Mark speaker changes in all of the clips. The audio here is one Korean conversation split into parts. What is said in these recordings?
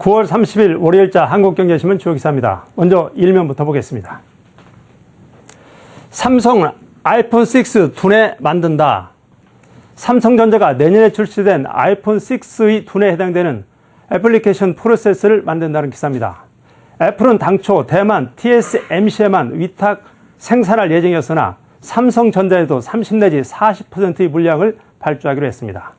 Speaker 1: 9월 30일 월요일자 한국경제신문 주요 기사입니다. 먼저 일면부터 보겠습니다. 삼성 아이폰 6 두뇌 만든다. 삼성전자가 내년에 출시된 아이폰 6의 두뇌에 해당되는 애플리케이션 프로세서를 만든다는 기사입니다. 애플은 당초 대만 TSMC에만 위탁 생산할 예정이었으나 삼성전자에도 30 내지 40%의 물량을 발주하기로 했습니다.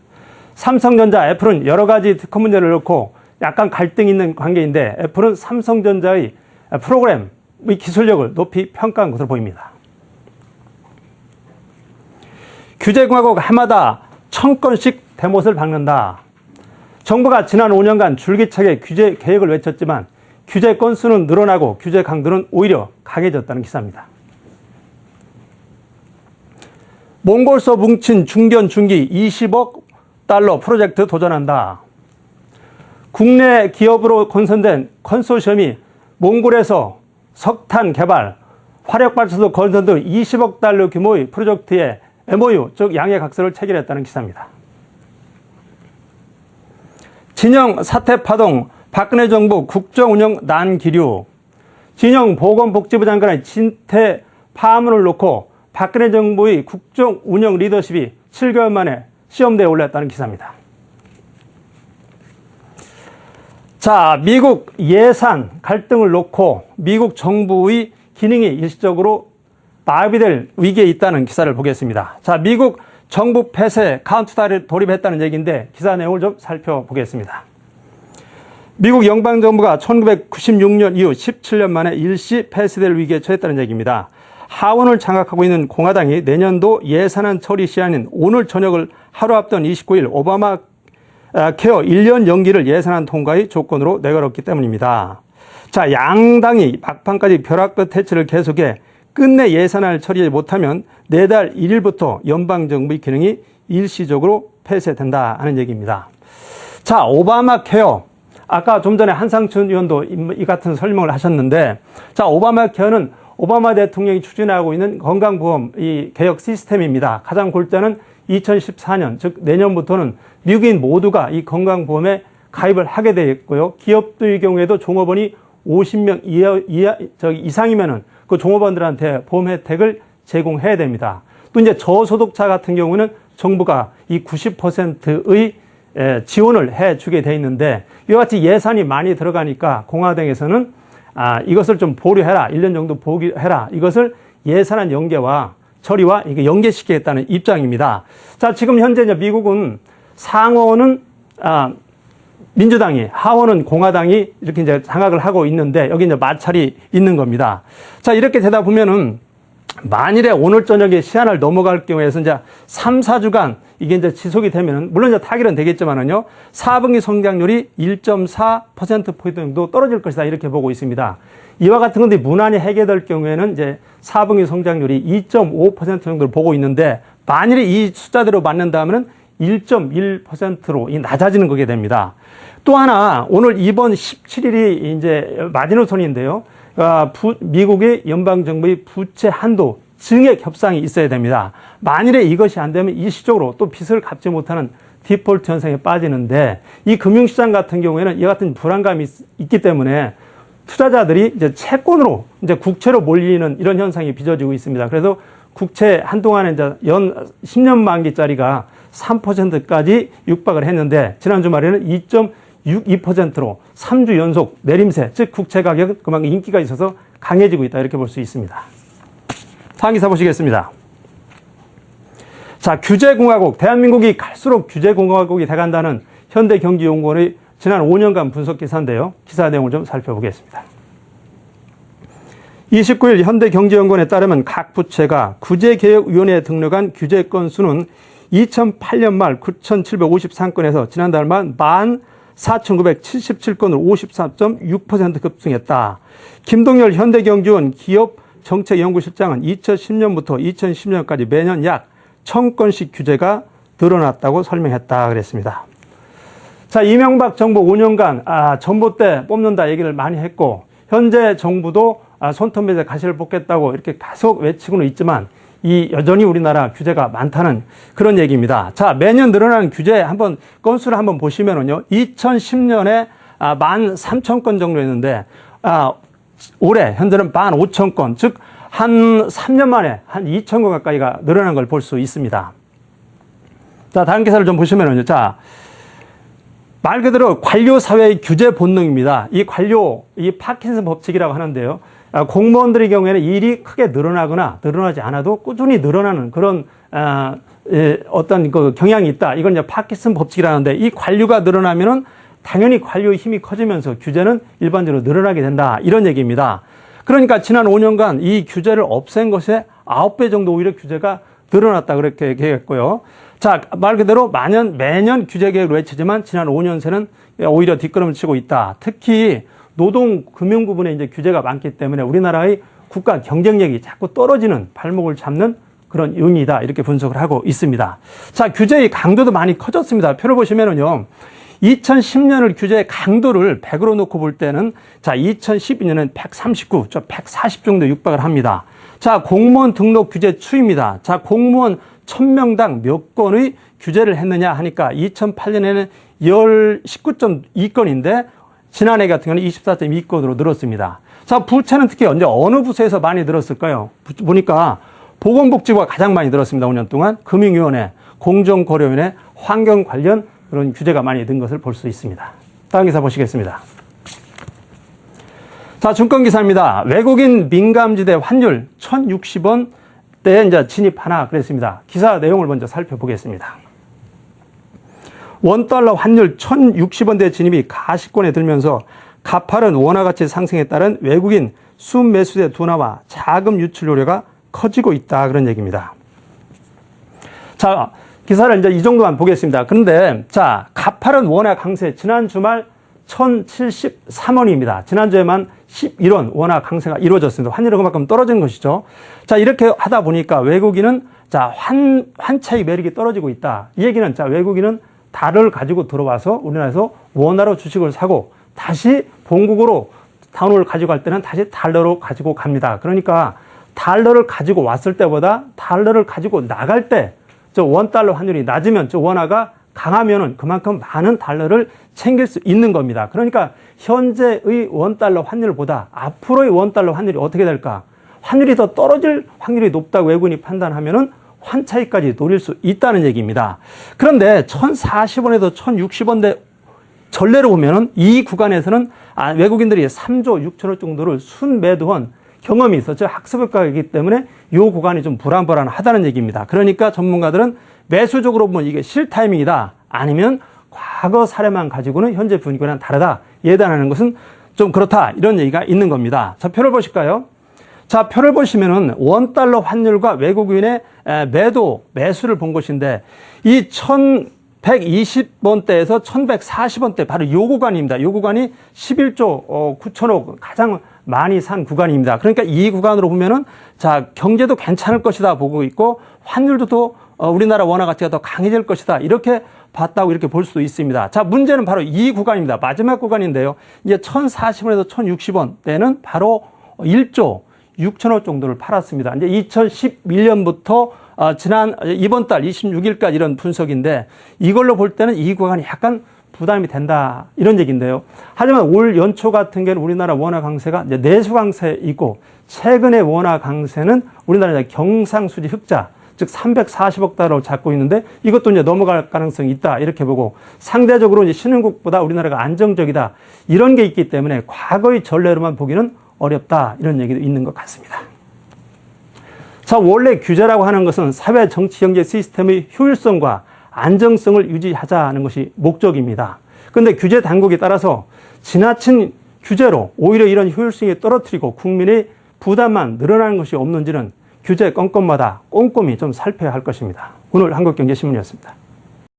Speaker 1: 삼성전자, 애플은 여러 가지 특허 문제를 놓고 약간 갈등이 있는 관계인데 애플은 삼성전자의 프로그램의 기술력을 높이 평가한 것으로 보입니다. 규제공화국 해마다 1000건씩 대못을 박는다. 정부가 지난 5년간 줄기차게 규제 계획을 외쳤지만 규제 건수는 늘어나고 규제 강도는 오히려 강해졌다는 기사입니다. 몽골서 뭉친 중견 중기 20억 달러 프로젝트 도전한다. 국내 기업으로 건설된 컨소시엄이 몽골에서 석탄 개발, 화력발전소 건설 등 20억 달러 규모의 프로젝트에 MOU, 즉 양해각서를 체결했다는 기사입니다. 진영 사태 파동, 박근혜 정부 국정운영 난기류. 진영 보건복지부 장관의 진퇴 파문을 놓고 박근혜 정부의 국정운영 리더십이 7개월 만에 시험대에 올랐다는 기사입니다. 자, 미국 예산 갈등을 놓고 미국 정부의 기능이 일시적으로 마비될 위기에 있다는 기사를 보겠습니다. 자, 미국 정부 폐쇄 카운트다운에 돌입했다는 얘기인데 기사 내용을 좀 살펴보겠습니다. 미국 영방정부가 1996년 이후 17년 만에 일시 폐쇄될 위기에 처했다는 얘기입니다. 하원을 장악하고 있는 공화당이 내년도 예산안 처리 시한인 오늘 저녁을 하루 앞둔 29일 오바마 케어 1년 연기를 예산안 통과의 조건으로 내걸었기 때문입니다. 자, 양당이 막판까지 벼락 끝 해치를 계속해 끝내 예산안을 처리하지 못하면 내달 1일부터 연방정부의 기능이 일시적으로 폐쇄된다 하는 얘기입니다. 자, 오바마 케어. 아까 좀 전에 한상춘 의원도 이 같은 설명을 하셨는데, 자, 오바마 케어는 오바마 대통령이 추진하고 있는 건강보험 이 개혁 시스템입니다. 가장 골자는 2014년, 즉 내년부터는 미국인 모두가 이 건강보험에 가입을 하게 되겠고요. 기업들의 경우에도 종업원이 50명 이상이면은 그 종업원들한테 보험 혜택을 제공해야 됩니다. 또 이제 저소득자 같은 경우는 정부가 이 90%의 지원을 해주게 돼 있는데 이와 같이 예산이 많이 들어가니까 공화당에서는 이것을 좀 보류해라. 1년 정도 보류해라. 이것을 예산안 연계와 처리와 이게 연계시키겠다는 입장입니다. 자, 지금 현재 이제 미국은 상원은 민주당이, 하원은 공화당이 이렇게 이제 장악을 하고 있는데 여기 이제 마찰이 있는 겁니다. 자, 이렇게 되다 보면은 만일에 오늘 저녁에 시한을 넘어갈 경우에서 이제 3, 4주간 이게 이제 지속이 되면은 물론 이제 타결은 되겠지만은요. 4분기 성장률이 1.4%포인트 정도 떨어질 것이다. 이렇게 보고 있습니다. 이와 같은 건데 무난히 해결될 경우에는 이제 4분기 성장률이 2.5% 정도를 보고 있는데 만일에 이 숫자대로 맞는다면은 1.1%로 낮아지는 거게 됩니다. 또 하나, 오늘 이번 17일이 이제 마지노선인데요. 미국의 연방정부의 부채 한도 증액 협상이 있어야 됩니다. 만일에 이것이 안 되면 일시적으로 또 빚을 갚지 못하는 디폴트 현상에 빠지는데 이 금융시장 같은 경우에는 이와 같은 불안감이 있기 때문에 투자자들이 이제 채권으로 이제 국채로 몰리는 이런 현상이 빚어지고 있습니다. 그래서 국채 한동안에 이제 연 10년 만기짜리가 3%까지 육박을 했는데 지난 주말에는 2.62%로 3주 연속 내림세, 즉 국채 가격은 그만큼 인기가 있어서 강해지고 있다 이렇게 볼 수 있습니다. 다음 기사 보시겠습니다. 자, 규제공화국, 대한민국이 갈수록 규제공화국이 돼간다는 현대경제연구원의 지난 5년간 분석 기사인데요. 기사 내용을 좀 살펴보겠습니다. 29일 현대경제연구원에 따르면 각 부처가 구제개혁위원회에 등록한 규제 건수는 2008년 말 9,753건에서 지난달 말 14,977건으로 54.6% 급증했다. 김동열 현대경제원 기업정책연구실장은 2010년부터 2010년까지 매년 약 1000건씩 규제가 늘어났다고 설명했다 그랬습니다. 자, 이명박 정부 5년간 전봇대 뽑는다 얘기를 많이 했고 현재 정부도 손톱에 가시를 뽑겠다고 이렇게 계속 외치고는 있지만 이 여전히 우리나라 규제가 많다는 그런 얘기입니다. 자, 매년 늘어나는 규제 한번 건수를 한번 보시면은요. 2010년에 13,000건 정도였는데 올해 현재는 15,000건, 즉 한 3년 만에 한 2,000건 가까이가 늘어난 걸 볼 수 있습니다. 자, 다음 기사를 좀 보시면은요. 자, 말 그대로 관료 사회의 규제 본능입니다. 이 관료, 이 파킨슨 법칙이라고 하는데요. 공무원들의 경우에는 일이 크게 늘어나거나 늘어나지 않아도 꾸준히 늘어나는 그런 어떤 그 경향이 있다. 이건 이제 파킨슨 법칙이라는데, 이 관료가 늘어나면은 당연히 관료의 힘이 커지면서 규제는 일반적으로 늘어나게 된다. 이런 얘기입니다. 그러니까 지난 5년간 이 규제를 없앤 것에 9배 정도 오히려 규제가 늘어났다. 그렇게 얘기했고요. 자, 말 그대로 매년 규제 계획을 외치지만 지난 5년 새는 오히려 뒷걸음을 치고 있다. 특히 노동 금융 부분에 이제 규제가 많기 때문에 우리나라의 국가 경쟁력이 자꾸 떨어지는 발목을 잡는 그런 요인이다. 이렇게 분석을 하고 있습니다. 자, 규제의 강도도 많이 커졌습니다. 표를 보시면은요. 2010년을 규제의 강도를 100으로 놓고 볼 때는 자, 2012년은 139, 140 정도 육박을 합니다. 자, 공무원 등록 규제 추입니다. 자, 공무원 1000명당 몇 건의 규제를 했느냐 하니까 2008년에는 19.2건인데 지난해 같은 경우는 24.2건으로 늘었습니다. 자, 부채는 특히 어느 부서에서 많이 늘었을까요? 보니까 보건복지부가 가장 많이 늘었습니다. 5년 동안. 금융위원회, 공정거래위원회, 환경 관련 그런 규제가 많이 든 것을 볼 수 있습니다. 다음 기사 보시겠습니다. 자, 증권기사입니다. 외국인 민감지대 환율 1,060원대에 이제 진입하나 그랬습니다. 기사 내용을 먼저 살펴보겠습니다. 원달러 환율 1,060원대 진입이 가시권에 들면서 가파른 원화 가치 상승에 따른 외국인 순매수대 둔화와 자금 유출 우려가 커지고 있다. 그런 얘기입니다. 자, 기사를 이제 이 정도만 보겠습니다. 그런데 자, 가파른 원화 강세 지난 주말 1,073원입니다. 지난주에만 11원 원화 강세가 이루어졌습니다. 환율이 그만큼 떨어진 것이죠. 자, 이렇게 하다 보니까 외국인은 자, 환차익 매력이 떨어지고 있다. 이 얘기는 자, 외국인은 달러를 가지고 들어와서 우리나라에서 원화로 주식을 사고 다시 본국으로 단원을 가지고 갈 때는 다시 달러로 가지고 갑니다. 그러니까 달러를 가지고 왔을 때보다 달러를 가지고 나갈 때 저 원달러 환율이 낮으면 저 원화가 강하면은 그만큼 많은 달러를 챙길 수 있는 겁니다. 그러니까 현재의 원달러 환율보다 앞으로의 원달러 환율이 어떻게 될까? 환율이 더 떨어질 확률이 높다고 외국인이 판단하면은 환차익까지 노릴 수 있다는 얘기입니다. 그런데 1,040원에서 1,060원대 전례로 보면은 이 구간에서는 외국인들이 3조 6천억 정도를 순매도한 경험이 있었죠. 학습효과이기 때문에 이 구간이 좀 불안불안하다는 얘기입니다. 그러니까 전문가들은 매수적으로 보면 이게 실타이밍이다. 아니면 과거 사례만 가지고는 현재 분위기와는 다르다. 예단하는 것은 좀 그렇다. 이런 얘기가 있는 겁니다. 자, 표를 보실까요? 자, 표를 보시면은 원달러 환율과 외국인의 매수를 본 것인데 이 1,120원대에서 1,140원대 바로 이 구간입니다. 이 구간이 11조 9천억 가장 많이 산 구간입니다. 그러니까 이 구간으로 보면은 자, 경제도 괜찮을 것이다 보고 있고 환율도 또 우리나라 원화 가치가 더 강해질 것이다. 이렇게 봤다고 이렇게 볼 수 있습니다. 자, 문제는 바로 이 구간입니다. 마지막 구간인데요. 이제 1,040원에서 1,060원대는 바로 1조 6천억 정도를 팔았습니다. 이제 2011년부터 이번 달 26일까지 이런 분석인데 이걸로 볼 때는 이 구간이 약간 부담이 된다. 이런 얘기인데요. 하지만 올 연초 같은 경우는 우리나라 원화 강세가 이제 내수 강세이고 최근의 원화 강세는 우리나라 경상수지 흑자, 즉 340억 달러로 잡고 있는데 이것도 이제 넘어갈 가능성이 있다. 이렇게 보고 상대적으로 이제 신흥국보다 우리나라가 안정적이다. 이런 게 있기 때문에 과거의 전례로만 보기는 어렵다. 이런 얘기도 있는 것 같습니다. 자, 원래 규제라고 하는 것은 사회, 정치, 경제 시스템의 효율성과 안정성을 유지하자는 것이 목적입니다. 그런데 규제 당국에 따라서 지나친 규제로 오히려 이런 효율성이 떨어뜨리고 국민의 부담만 늘어나는 것이 없는지는 규제 건건마다 꼼꼼히 좀 살펴야 할 것입니다. 오늘 한국경제신문이었습니다.